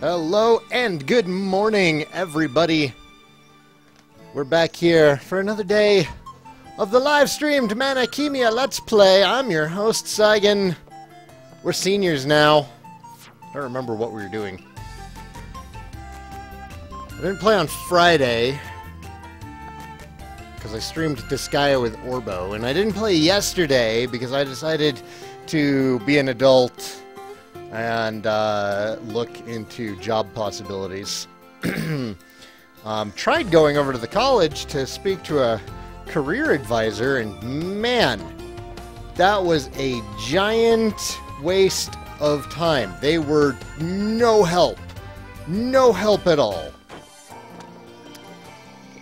Hello and good morning, everybody. We're back here for another day of the live-streamed Khemia Let's Play. I'm your host, Saigan. We're seniors now. I don't remember what we were doing. I didn't play on Friday because I streamed Disgaea with Orbo, and I didn't play yesterday because I decided to be an adult and look into job possibilities. Tried going over to the college to speak to a career advisor, and man, that was a giant waste of time. They were no help at all.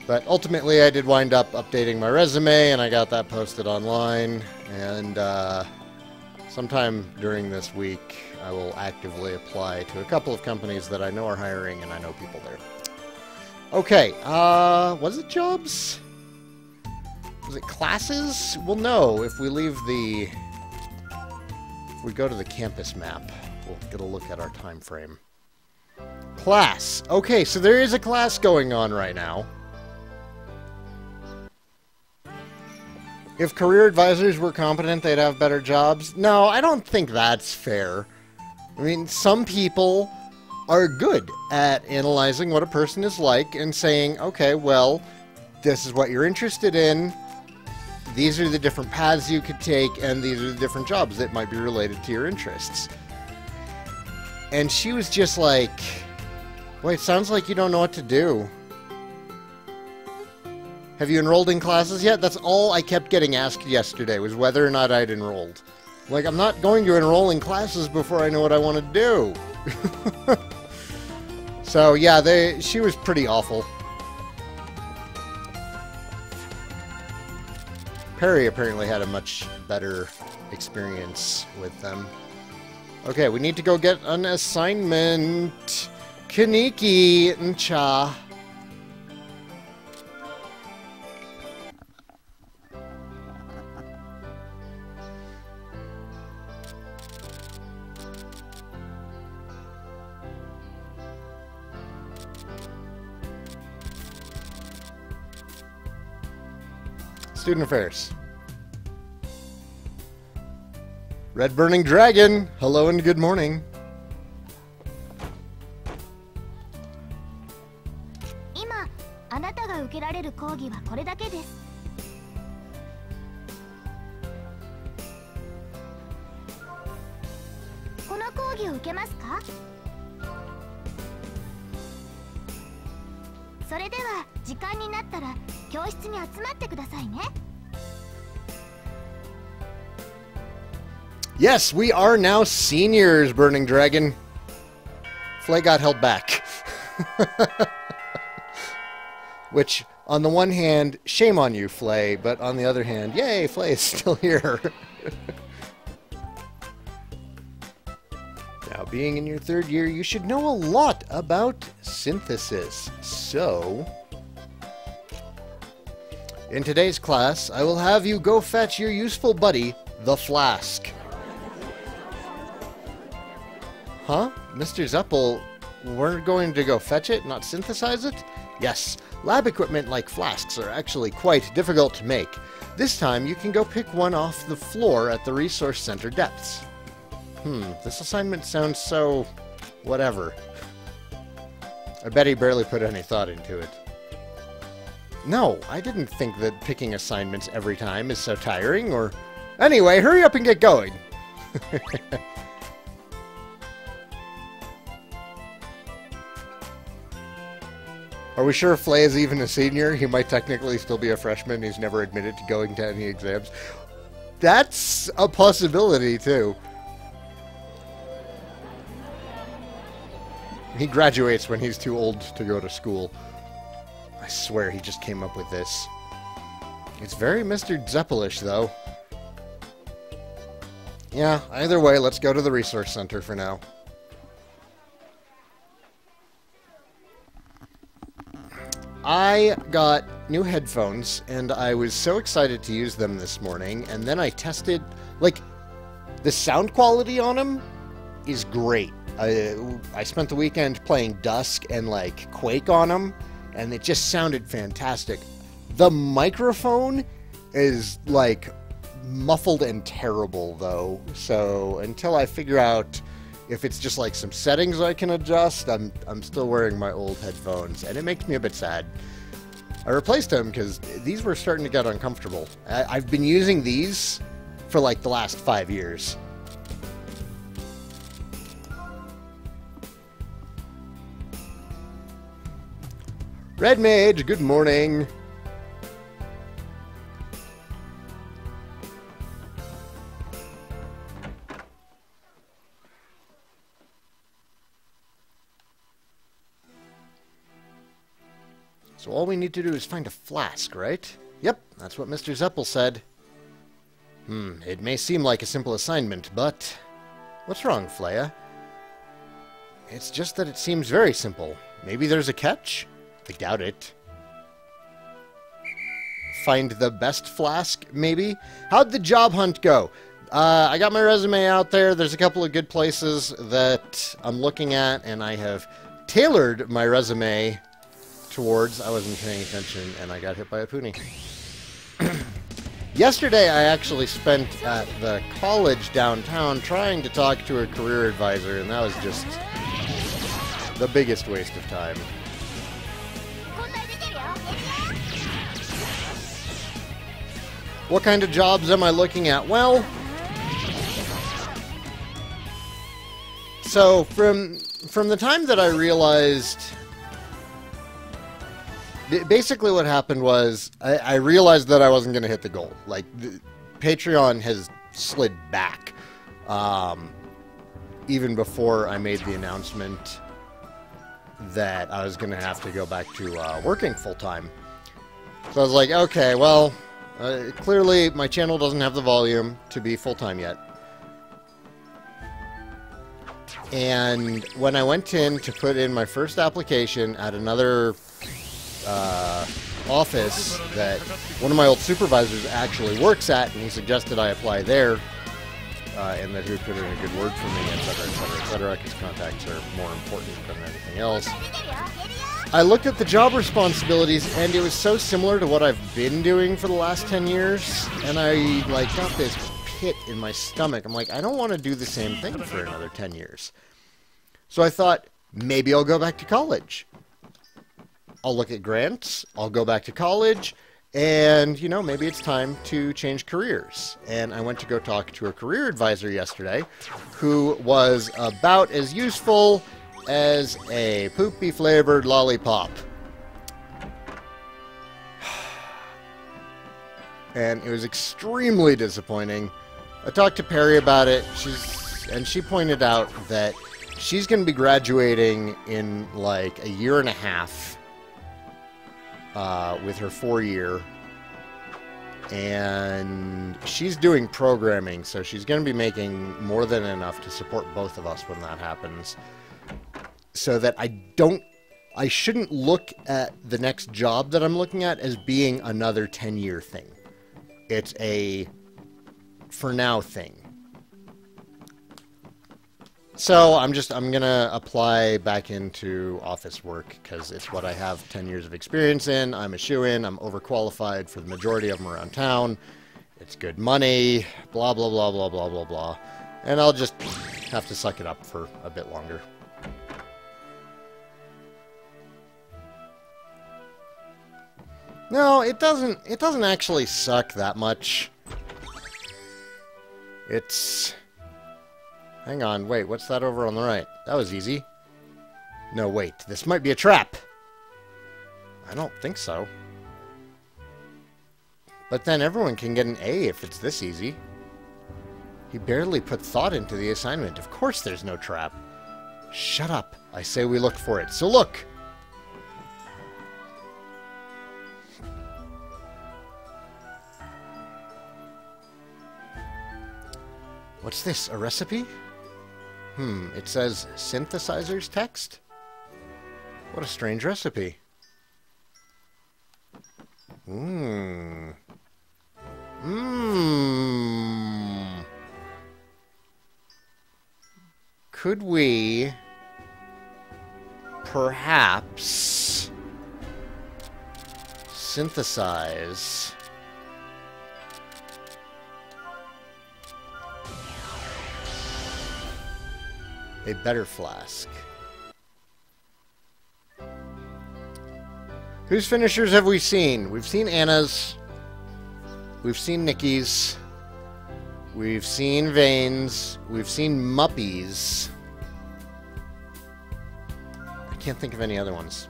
But ultimately I did wind up updating my resume, and I got that posted online, and sometime during this week I will actively apply to a couple of companies that I know are hiring, and I know people there. Okay, was it jobs? Was it classes? We'll know if we leave the... If we go to the campus map, we'll get a look at our time frame. Class. Okay, so there is a class going on right now. If career advisors were competent, they'd have better jobs. No, I don't think that's fair. I mean, some people are good at analyzing what a person is like and saying, okay, well, this is what you're interested in. These are the different paths you could take, and these are the different jobs that might be related to your interests. And she was just like, well, it sounds like you don't know what to do. Have you enrolled in classes yet? That's all I kept getting asked yesterday, was whether or not I'd enrolled. Like, I'm not going to enroll in classes before I know what I want to do. So, yeah, she was pretty awful. Perry apparently had a much better experience with them. Okay, we need to go get an assignment. Kaniki Ncha. Student Affairs. Red Burning Dragon, hello and good morning. Yes, we are now seniors, Burning Dragon. Flay got held back. Which, on the one hand, shame on you, Flay, but on the other hand, yay, Flay is still here. Now, being in your third year, you should know a lot about synthesis. So, in today's class, I will have you go fetch your useful buddy, the Flask. Huh? Mr. Zeppel, we're going to go fetch it, not synthesize it? Yes, lab equipment like flasks are actually quite difficult to make. This time, you can go pick one off the floor at the Resource Center depths. This assignment sounds so... whatever. I bet he barely put any thought into it. No, I didn't think that picking assignments every time is so tiring, or... Anyway, hurry up and get going! Are we sure Flay is even a senior? He might technically still be a freshman. He's never admitted to going to any exams. That's a possibility, too. He graduates when he's too old to go to school. I swear he just came up with this. It's very Mr. Zeppelish, though. Yeah, either way, let's go to the Resource Center for now. I got new headphones, and I was so excited to use them this morning, and then I tested, like, the sound quality on them is great. I spent the weekend playing Dusk and like Quake on them, and it just sounded fantastic. The microphone is like muffled and terrible though, so until I figure out if it's just like some settings I can adjust, I'm still wearing my old headphones, and it makes me a bit sad. I replaced them because these were starting to get uncomfortable. I've been using these for like the last 5 years. Red Mage, good morning. So all we need to do is find a flask, right? Yep, that's what Mr. Zeppel said. It may seem like a simple assignment, but... What's wrong, Flea? It's just that it seems very simple. Maybe there's a catch? I doubt it. Find the best flask, maybe? How'd the job hunt go? I got my resume out there. There's a couple of good places that I'm looking at, and I have tailored my resume towards... I wasn't paying attention, and I got hit by a poonie. Yesterday, I actually spent at the college downtown trying to talk to a career advisor, and that was just the biggest waste of time. What kind of jobs am I looking at? Well, so from the time that I realized... Basically what happened was I realized that I wasn't going to hit the goal. Like, Patreon has slid back even before I made the announcement that I was going to have to go back to working full-time. So I was like, okay, well, clearly my channel doesn't have the volume to be full-time yet. And when I went in to put in my first application at another... office that one of my old supervisors actually works at, and he suggested I apply there, and that he would put in a good word for me, etc., etc., etc., because contacts are more important than anything else. I looked at the job responsibilities, and it was so similar to what I've been doing for the last 10 years, and I, like, got this pit in my stomach. I'm like, I don't want to do the same thing for another 10 years. So I thought, maybe I'll go back to college. I'll look at grants, I'll go back to college, and, you know, maybe it's time to change careers. And I went to go talk to a career advisor yesterday who was about as useful as a poopy-flavored lollipop. And it was extremely disappointing. I talked to Perry about it, and she pointed out that she's going to be graduating in, like, a year and a half. With her 4-year, and she's doing programming, so she's going to be making more than enough to support both of us when that happens. So that I shouldn't look at the next job that I'm looking at as being another 10-year thing. It's a for now thing. So I'm going to apply back into office work because it's what I have 10 years of experience in. I'm a shoo-in. I'm overqualified for the majority of them around town. It's good money, blah, blah, blah, blah, blah, blah, blah. And I'll just have to suck it up for a bit longer. No, it doesn't actually suck that much. It's... Hang on, wait, what's that over on the right? That was easy. No, wait, this might be a trap. I don't think so. But then everyone can get an A if it's this easy. He barely put thought into the assignment. Of course there's no trap. Shut up. I say we look for it. So look! What's this, a recipe? It says synthesizer's text? What a strange recipe. could we perhaps synthesize a better flask? Whose finishers have we seen? We've seen Anna's. We've seen Nikki's. We've seen Vane's. We've seen Muppy's. I can't think of any other ones.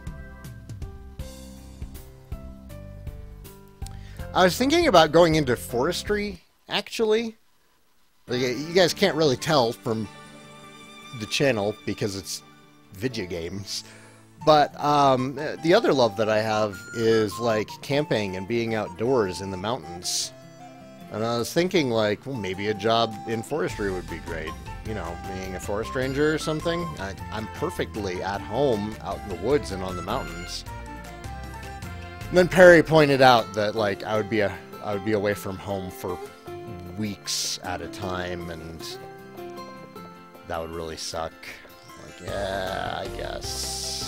I was thinking about going into forestry, actually. You guys can't really tell from the channel because it's video games. But the other love that I have is like camping and being outdoors in the mountains. And I was thinking like, well, maybe a job in forestry would be great. You know, being a forest ranger or something. I'm perfectly at home out in the woods and on the mountains. And then Perry pointed out that like I would be away from home for weeks at a time, and that would really suck. Like, yeah, I guess.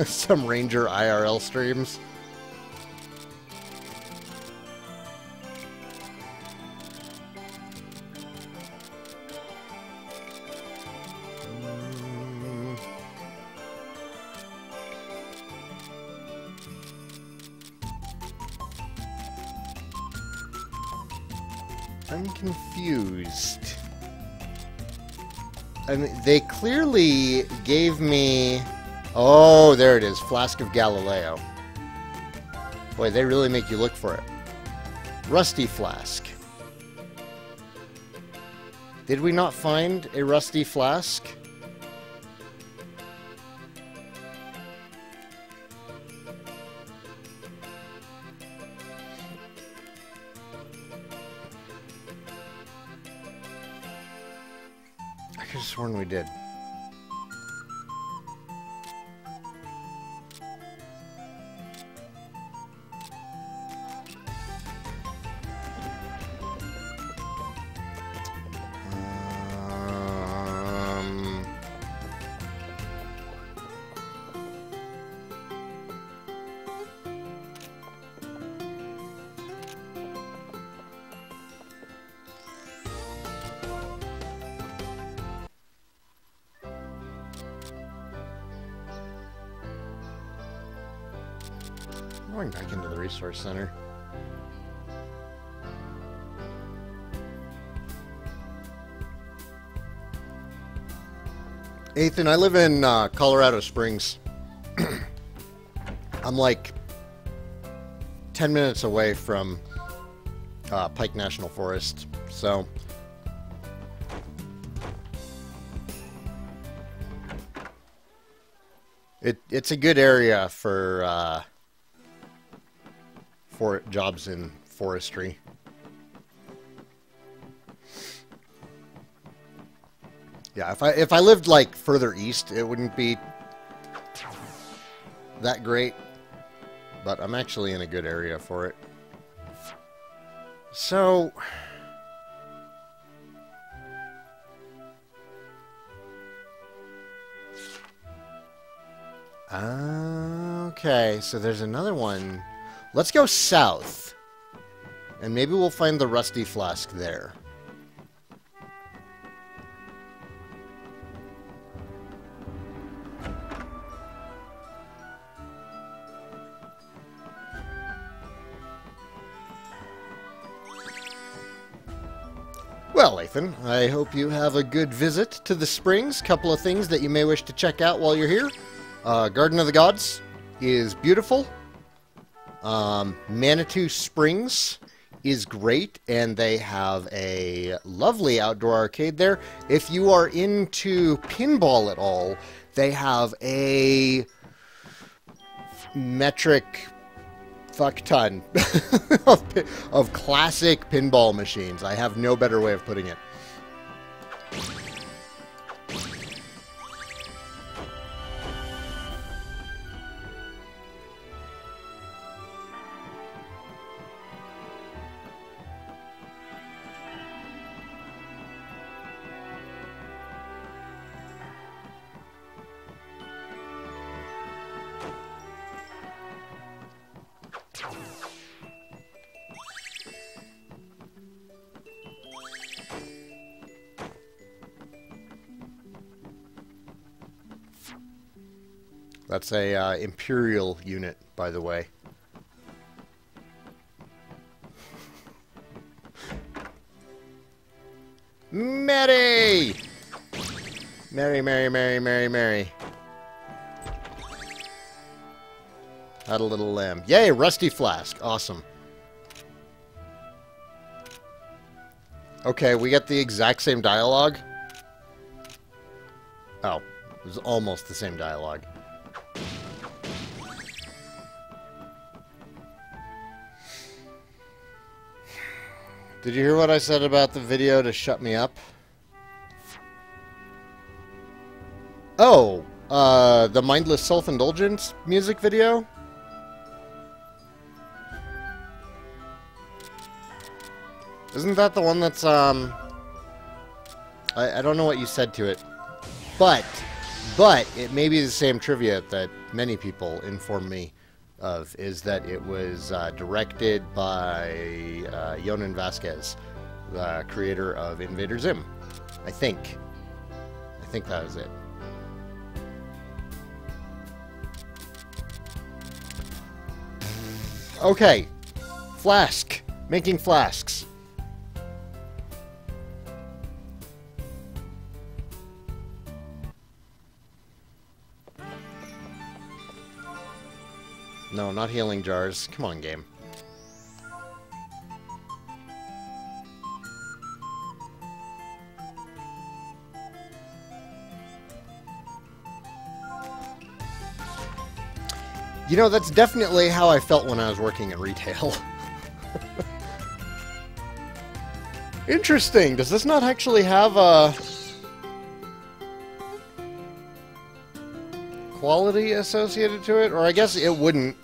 Some Ranger IRL streams. I'm confused. I mean, they clearly gave me... Oh, there it is. Flask of Galileo. Boy, they really make you look for it. Rusty flask. Did we not find a rusty flask? I could have sworn we did. Going back into the resource center. Ethan, I live in Colorado Springs. I'm like 10 minutes away from Pike National Forest, so it's a good area for jobs in forestry. Yeah, if I lived like further east, it wouldn't be that great, but I'm actually in a good area for it. So okay, so there's another one. Let's go south, and maybe we'll find the rusty flask there. Well, Ethan, I hope you have a good visit to the Springs. Couple of things that you may wish to check out while you're here. Garden of the Gods is beautiful. Manitou Springs is great, and they have a lovely outdoor arcade there. If you are into pinball at all, they have a metric fuck ton of classic pinball machines. I have no better way of putting it. That's a Imperial unit, by the way. Mary! Mary, Mary, Mary, Mary, Mary. Had a little lamb. Yay, Rusty Flask. Awesome. Okay, we get the exact same dialogue. Oh, it was almost the same dialogue. Did you hear what I said about the video to shut me up? Oh, the Mindless Self-Indulgence music video? Isn't that the one that's, I don't know what you said to it, but it may be the same trivia that many people informed me of, is that it was directed by Yonan Vasquez, the creator of Invader Zim. I think that was it. Okay, flask. Making flasks. No, not healing jars. Come on, game. You know, that's definitely how I felt when I was working in retail. Interesting. Does this not actually have a quality associated to it? Or I guess it wouldn't,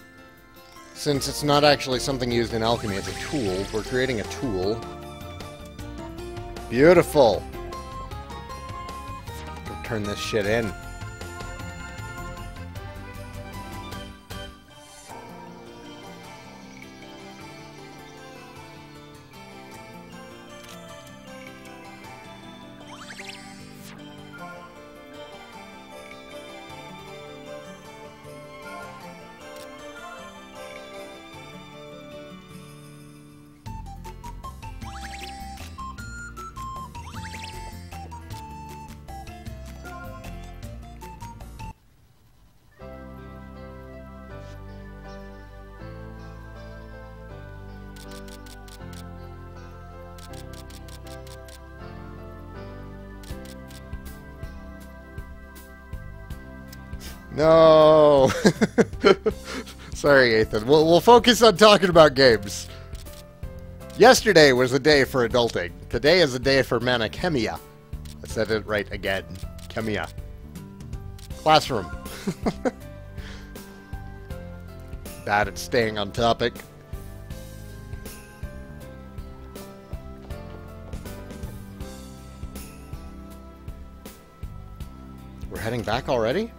since it's not actually something used in alchemy. It's a tool. We're creating a tool. Beautiful. Go turn this shit in. No! Sorry, Ethan. We'll focus on talking about games. Yesterday was a day for adulting. Today is a day for mana Khemia. I said it right again. Khemia. Classroom. Bad at staying on topic. We're heading back already?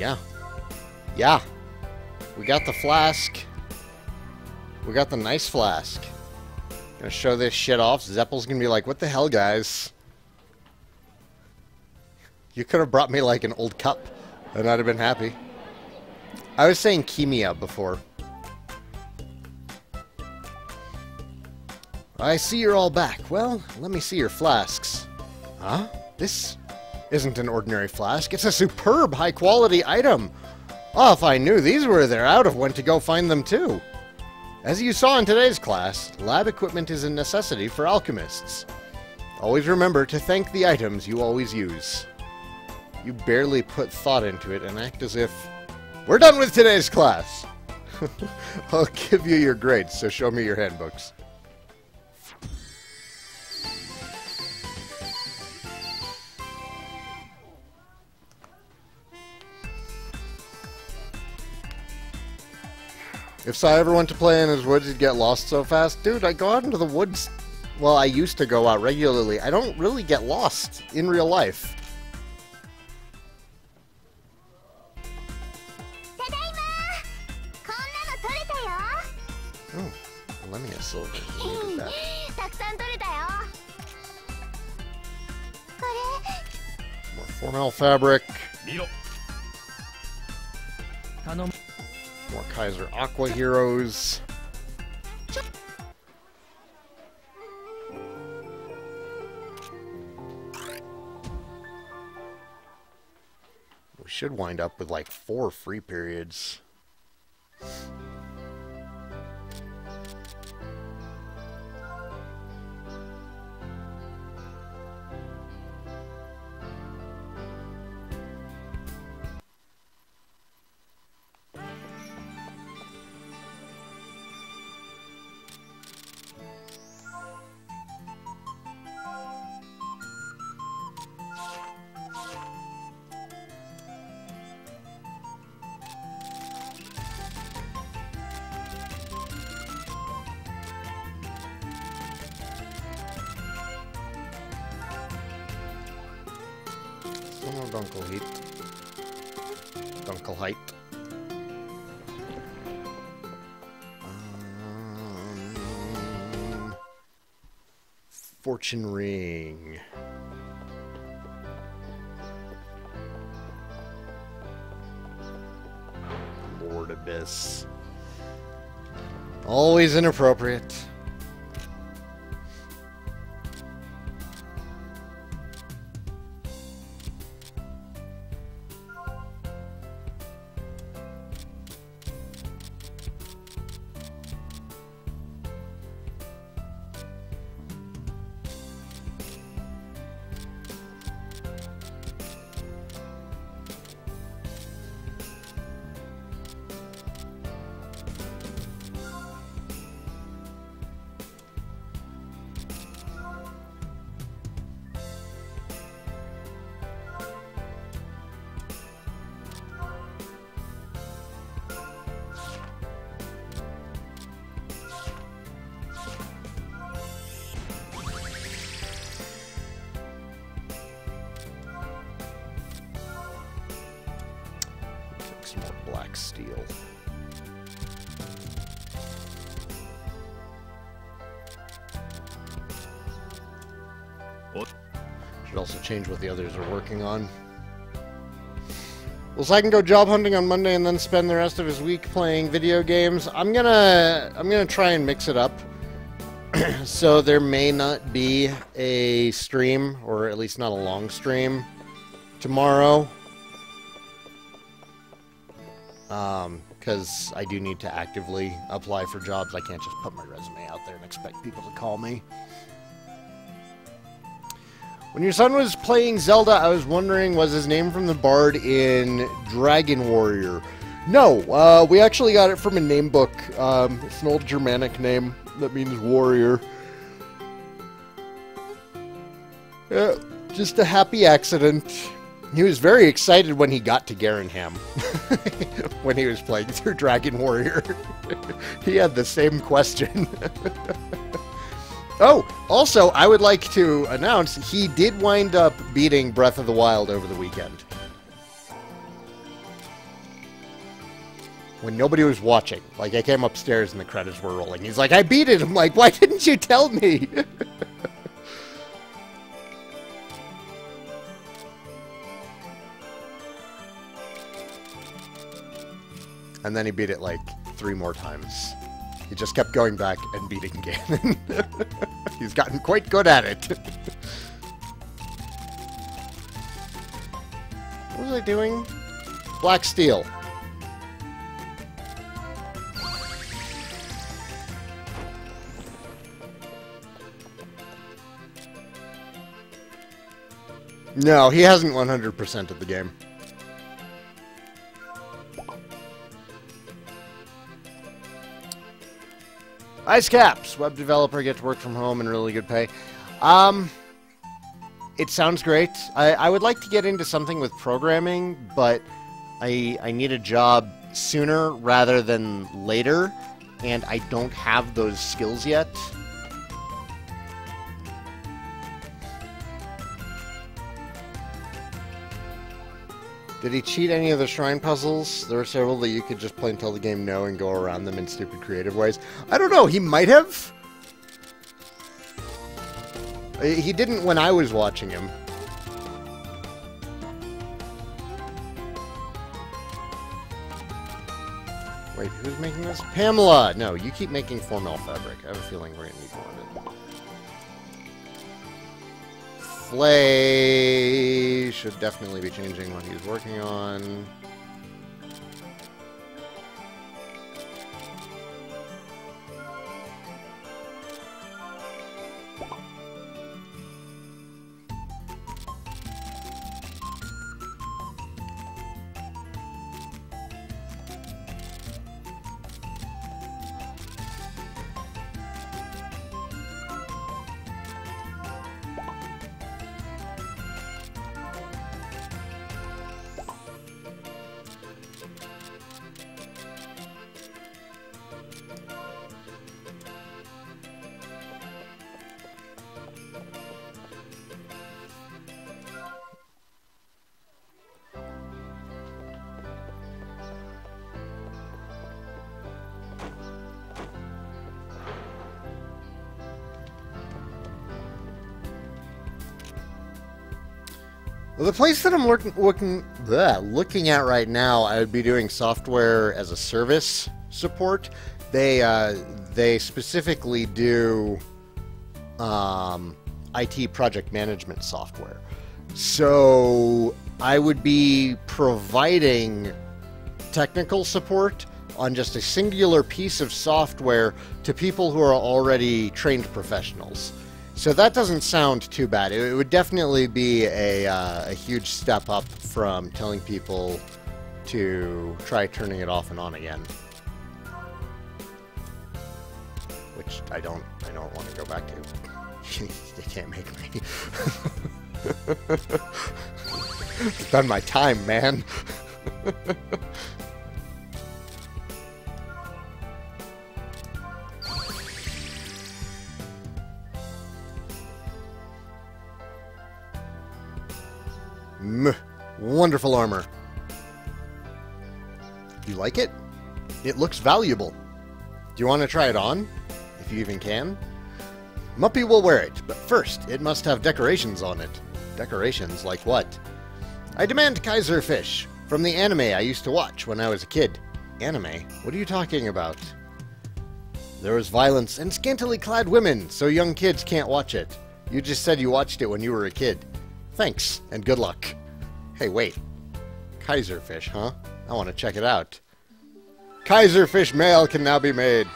Yeah. Yeah. We got the flask. We got the nice flask. Gonna show this shit off. Zeppel's gonna be like, what the hell, guys? You could have brought me like an old cup, and I'd have been happy. I was saying Khemia before. I see you're all back. Well, let me see your flasks. Huh? This isn't an ordinary flask. It's a superb high-quality item. Oh, if I knew these were there, I would have went to go find them too. As you saw in today's class, lab equipment is a necessity for alchemists. Always remember to thank the items you always use. You barely put thought into it and act as if... We're done with today's class! I'll give you your grades, so show me your handbooks. If Sai ever went to play in his woods, he'd get lost so fast. Dude, I go out into the woods. Well, I used to go out regularly. I don't really get lost in real life. Oh, Lemia silver. Look at that. More formal fabric. More Kaiser Aqua heroes. We should wind up with like 4 free periods. Dunkelheit. Fortune Ring. Lord Abyss. Always inappropriate. Some more black steel. Should also change what the others are working on. Well, so I can go job hunting on Monday and then spend the rest of his week playing video games. I'm gonna try and mix it up. So there may not be a stream, or at least not a long stream, tomorrow. Because I do need to actively apply for jobs. I can't just put my resume out there and expect people to call me. When your son was playing Zelda, I was wondering, was his name from the bard in Dragon Warrior? No, we actually got it from a name book. It's an old Germanic name that means warrior. Yeah, just a happy accident. He was very excited when he got to Garenham, when he was playing through Dragon Warrior. He had the same question. Oh, also, I would like to announce he did wind up beating Breath of the Wild over the weekend. When nobody was watching. Like, I came upstairs and the credits were rolling. He's like, I beat it! I'm like, why didn't you tell me? And then he beat it like 3 more times. He just kept going back and beating Ganon. He's gotten quite good at it. What was I doing? Black Steel. No, he hasn't 100%ed the game. Ice Caps, web developer, get to work from home and really good pay. It sounds great. I would like to get into something with programming, but I need a job sooner rather than later, and I don't have those skills yet. Did he cheat any of the shrine puzzles? There were several that you could just play and tell the game no and go around them in stupid creative ways. I don't know, he might have. He didn't when I was watching him. Wait, who's making this? Pamela! No, you keep making 4mm fabric. I have a feeling we're gonna need more of it. Flay should definitely be changing what he's working on. Well, the place that I'm looking at right now, I would be doing software as a service support. They specifically do IT project management software. So I would be providing technical support on just a singular piece of software to people who are already trained professionals. So that doesn't sound too bad. It would definitely be a huge step up from telling people to try turning it off and on again. Which I don't want to go back to. They can't make me. It's done my time, man. Wonderful armor. You like it? It looks valuable. Do you want to try it on? If you even can? Muppy will wear it, but first it must have decorations on it. Decorations like what? I demand Kaiser fish, from the anime I used to watch when I was a kid. Anime? What are you talking about? There was violence and scantily clad women, so young kids can't watch it. You just said you watched it when you were a kid. Thanks, and good luck. Hey, wait. Kaiser fish, huh? I want to check it out. Kaiser fish mail can now be made.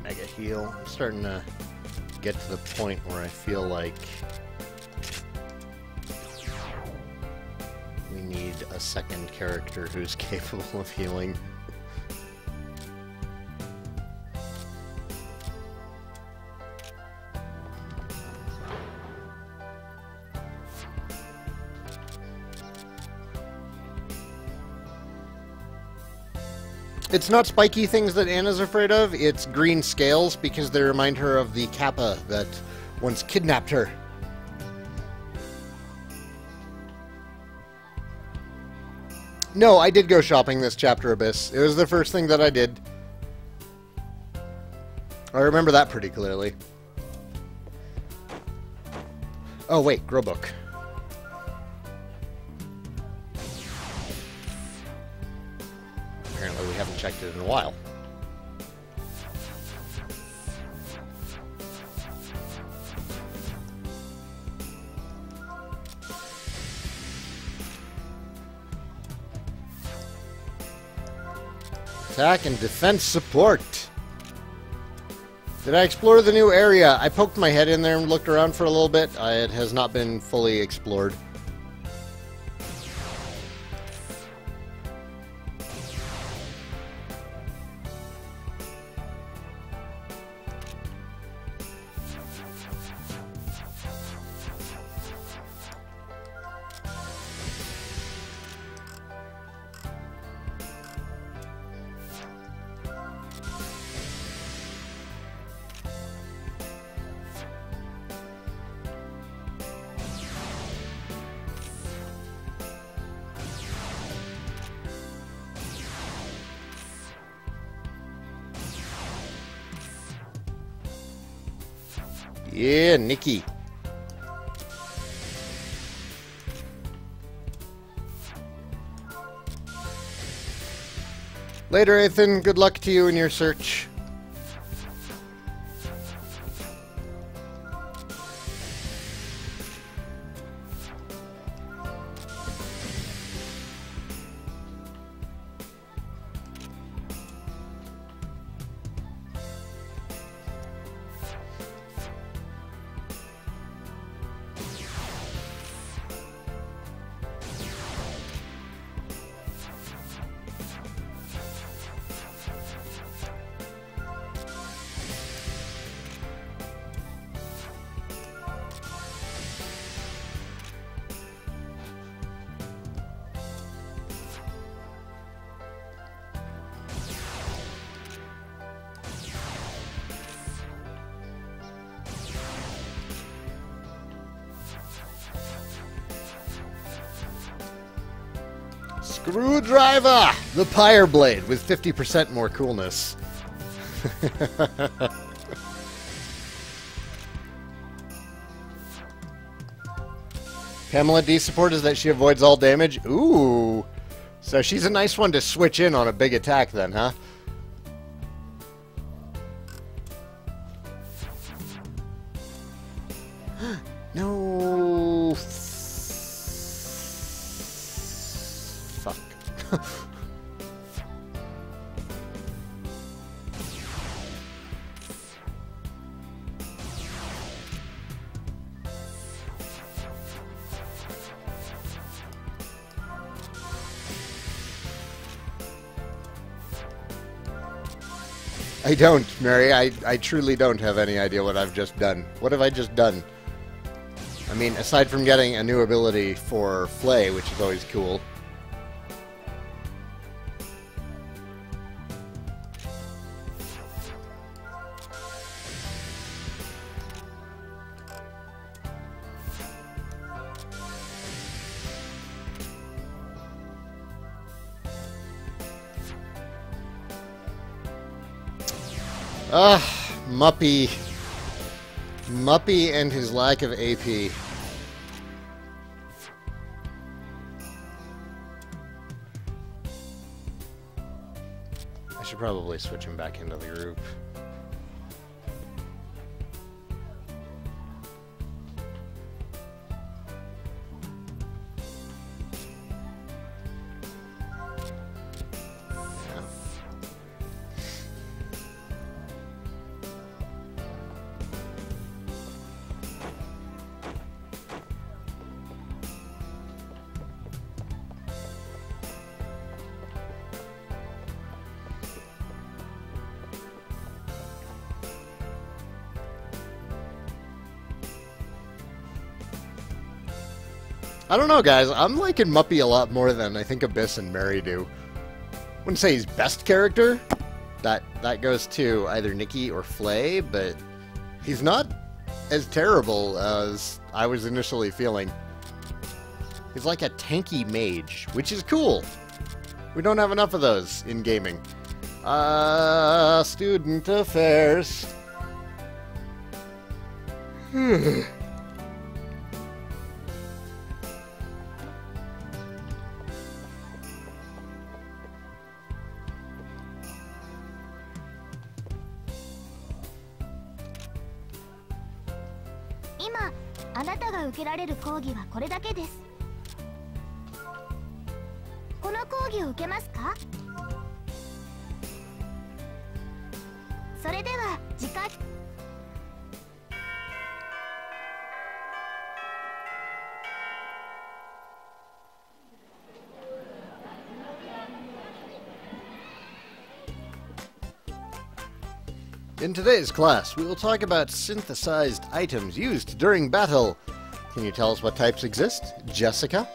Mega heal. I'm starting to get to the point where I feel like we need a second character who's capable of healing. It's not spiky things that Anna's afraid of, it's green scales because they remind her of the Kappa that once kidnapped her. No, I did go shopping this chapter, Abyss. It was the first thing that I did. I remember that pretty clearly. Oh wait, grow book. Apparently we haven't checked it in a while. Attack and defense support. Did I explore the new area? I poked my head in there and looked around for a little bit. It has not been fully explored. Yeah, Nikki. Later, Ethan. Good luck to you in your search. Screwdriver! The Pyre Blade with 50% more coolness. Pamela D support is that she avoids all damage. Ooh! So she's a nice one to switch in on a big attack then, huh? No! Fuck. I don't, Mary. I truly don't have any idea what I've just done. What have I just done? I mean, aside from getting a new ability for Flay, which is always cool. Muppy. Muppy and his lack of AP. I should probably switch him back into the group. I don't know, guys. I'm liking Muppy a lot more than I think Abyss and Mary do. Wouldn't say he's best character. That goes to either Nikki or Flay, but he's not as terrible as I was initially feeling. He's like a tanky mage, which is cool. We don't have enough of those in gaming. Student affairs. それでは次回。 In today's class, we will talk about synthesized items used during battle. Can you tell us what types exist, Jessica?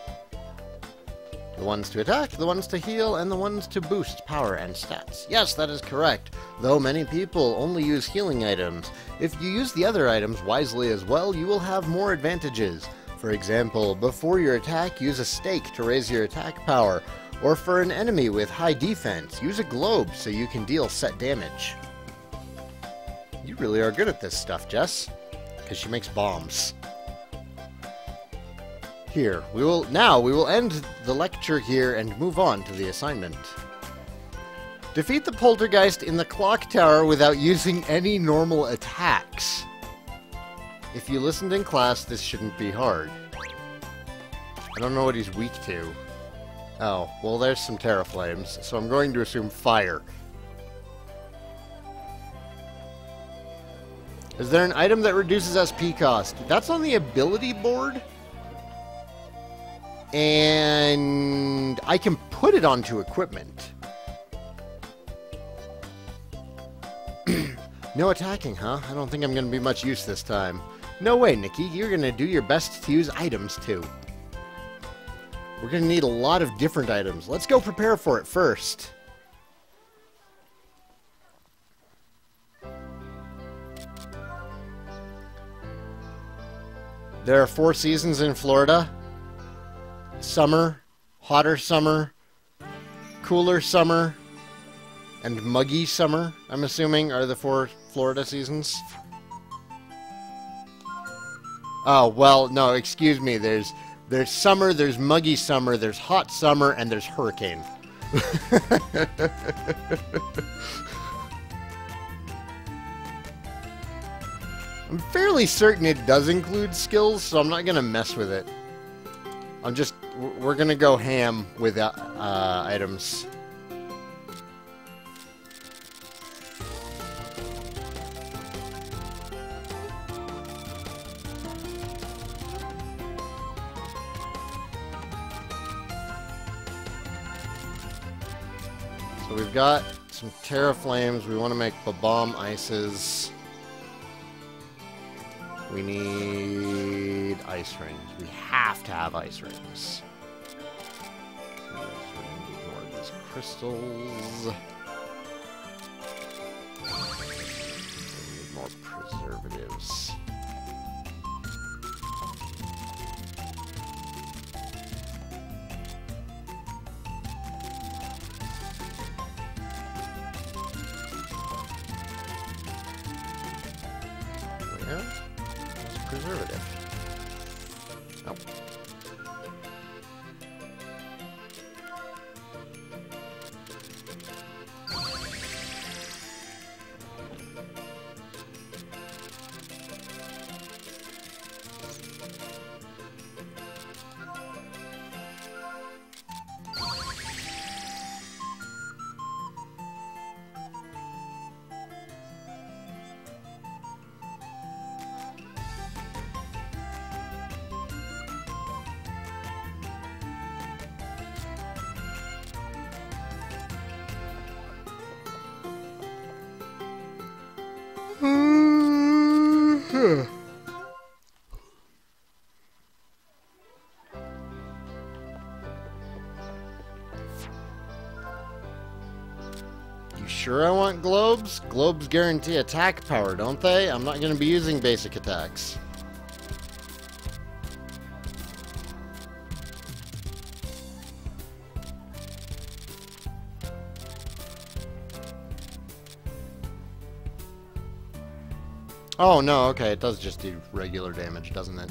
The ones to attack, the ones to heal, and the ones to boost power and stats. Yes, that is correct, though many people only use healing items. If you use the other items wisely as well, you will have more advantages. For example, before your attack, use a stake to raise your attack power, or for an enemy with high defense, use a globe so you can deal set damage. You really are good at this stuff, Jess, because she makes bombs. Here, we will end the lecture here and move on to the assignment. Defeat the poltergeist in the clock tower without using any normal attacks. If you listened in class, this shouldn't be hard. I don't know what he's weak to. Oh, well there's some Terraflames, so I'm going to assume fire. Is there an item that reduces SP cost? That's on the ability board. And I can put it onto equipment. No attacking, huh? I don't think I'm going to be much use this time. No way, Nikki. You're going to do your best to use items, too. We're going to need a lot of different items. Let's go prepare for it first. There are 4 seasons in Florida. Summer, hotter summer, cooler summer, and muggy summer, I'm assuming, are the 4 Florida seasons. Oh, well, no, excuse me. There's summer, there's muggy summer, there's hot summer, and there's hurricane. I'm fairly certain it does include skills, so I'm not going to mess with it. We're going to go ham with items. So we've got some Terraflames. We want to make bomb ices. We need ice rings. We have to have ice rings. So we need more of these crystals. We need more preservatives. Where? Preservative. Nope. You sure I want globes? Globes guarantee attack power, don't they? I'm not going to be using basic attacks. Oh, no, okay, it does just do regular damage, doesn't it?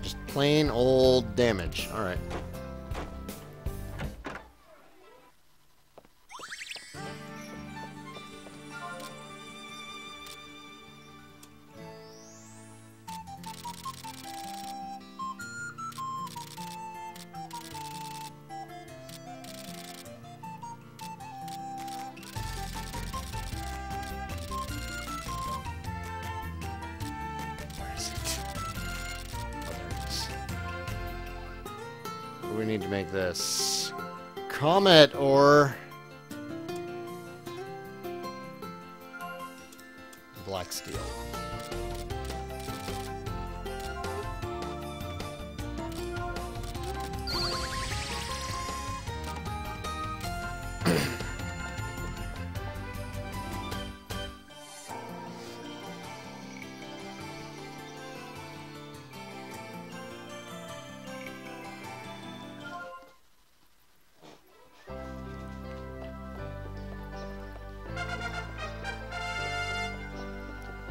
Just plain old damage. Alright. do we need to make this? Comet or black steel?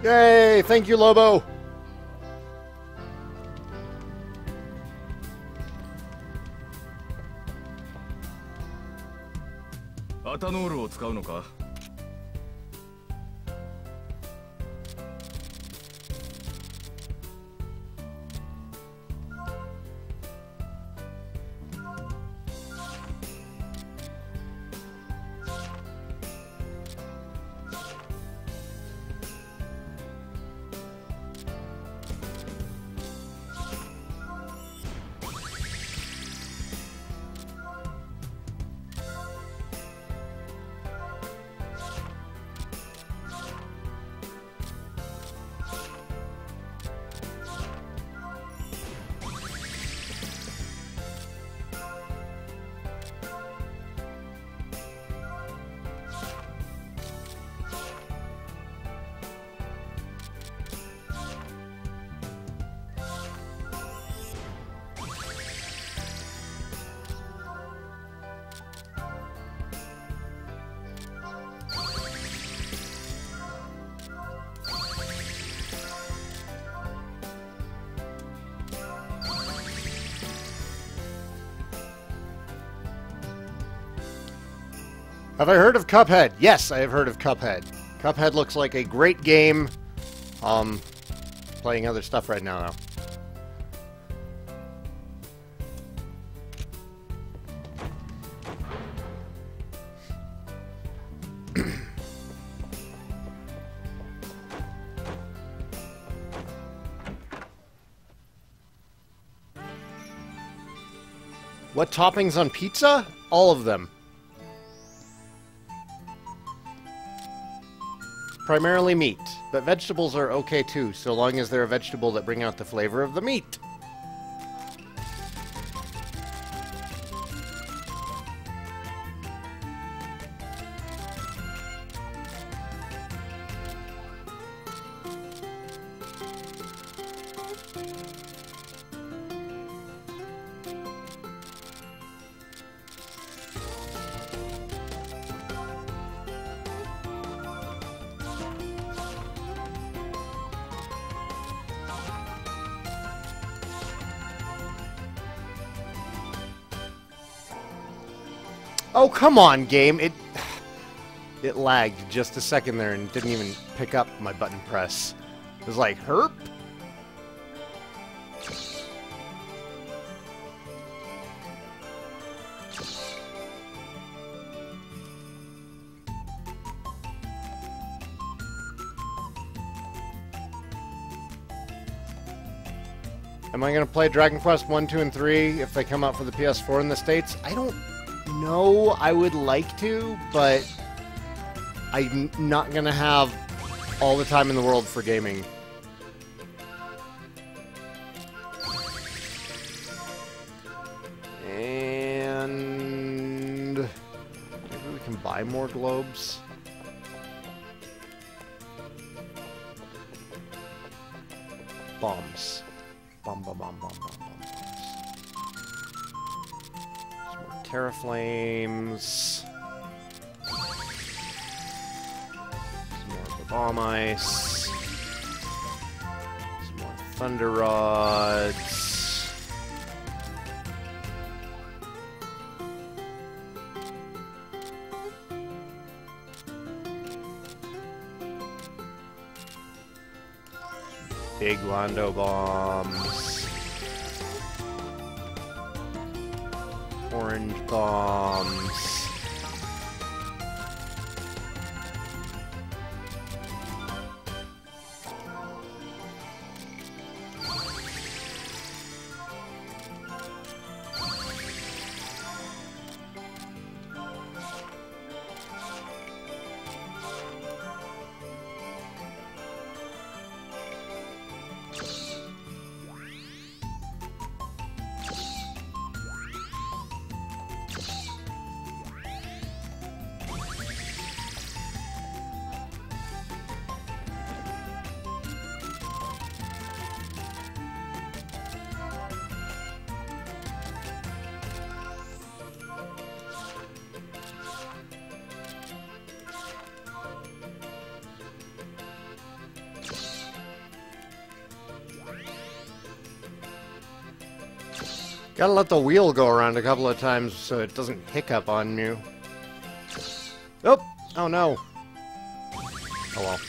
Yay! Thank you, Lobo! アタノールを使うのか? Have I heard of Cuphead? Yes, I have heard of Cuphead. Cuphead looks like a great game. Playing other stuff right now. What toppings on pizza? All of them. Primarily meat, but vegetables are okay too, so long as they're a vegetable that bring out the flavor of the meat. Oh, come on, game. It lagged just a second there and didn't even pick up my button press. It was like, herp? Am I going to play Dragon Quest 1, 2, and 3 if they come out for the PS4 in the States? I don't know. I would like to, but I'm not going to have all the time in the world for gaming. And maybe we can buy more globes. Bombs. Bomb, bomb, bomb, bomb, bomb, bomb, bombs. Some more Terraflames. Some more of the bomb ice. Some more Thunder Rods. Big Londo bombs. Orange bombs. Gotta let the wheel go around a couple of times so it doesn't hiccup on you. Oh! Oh no. Oh well.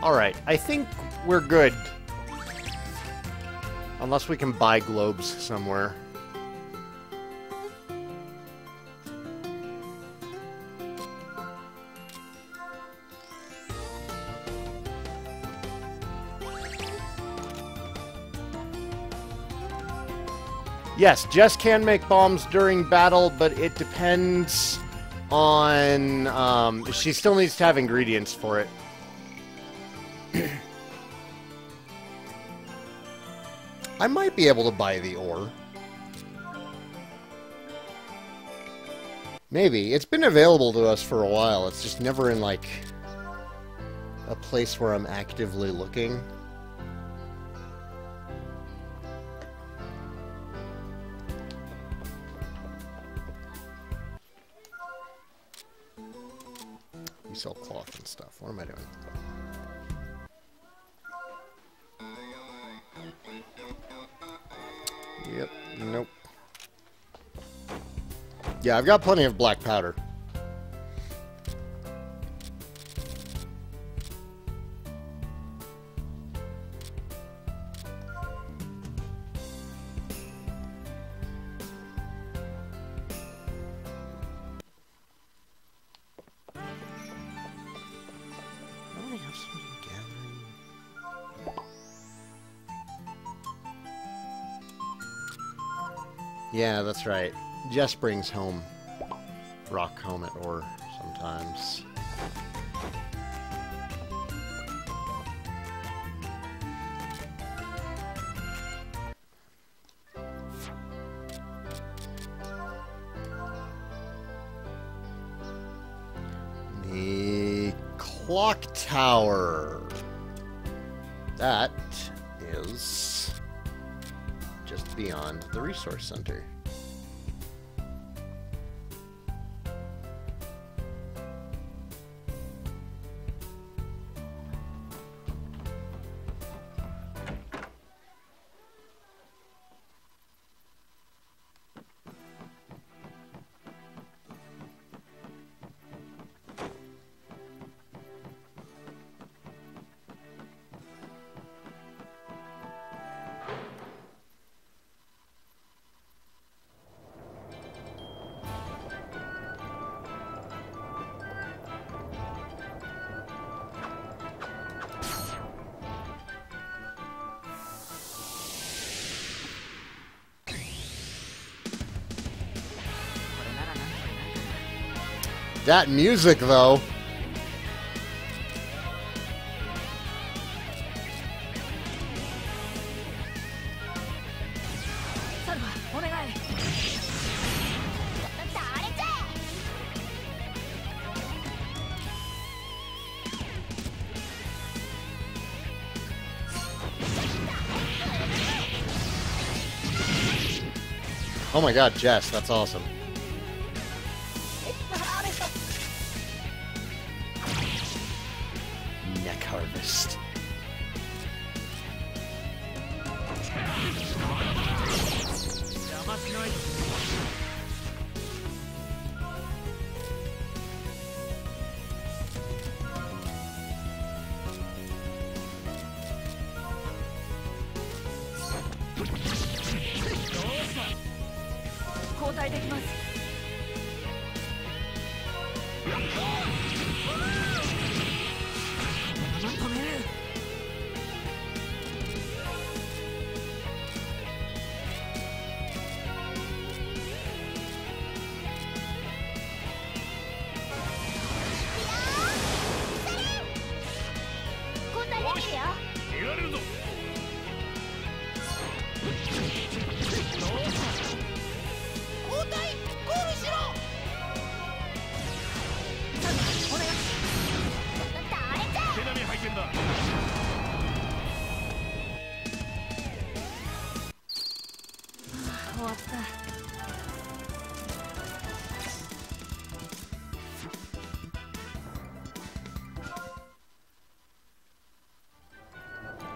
Alright, I think we're good. Unless we can buy globes somewhere. Yes, Jess can make bombs during battle, but it depends on... she still needs to have ingredients for it. I might be able to buy the ore. Maybe. It's been available to us for a while. It's just never in, like, a place where I'm actively looking. We sell cloth and stuff. What am I doing? Yep, nope. Yeah, I've got plenty of black powder. Yeah, that's right. Jess brings home rock helmet ore sometimes. The clock tower. That is just beyond the resource center. That music, though. Oh my god, Jess, that's awesome. Neck harvest.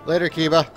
Later, Kiba.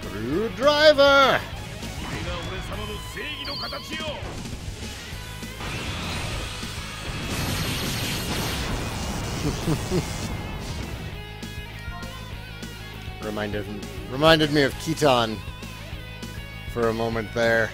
Screwdriver! Reminded me of Kitan for a moment there.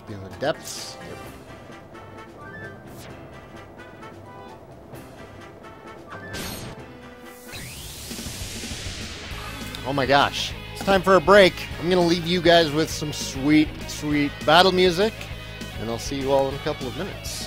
In the depths. Oh my gosh. It's time for a break. I'm going to leave you guys with some sweet, sweet battle music, and I'll see you all in a couple of minutes.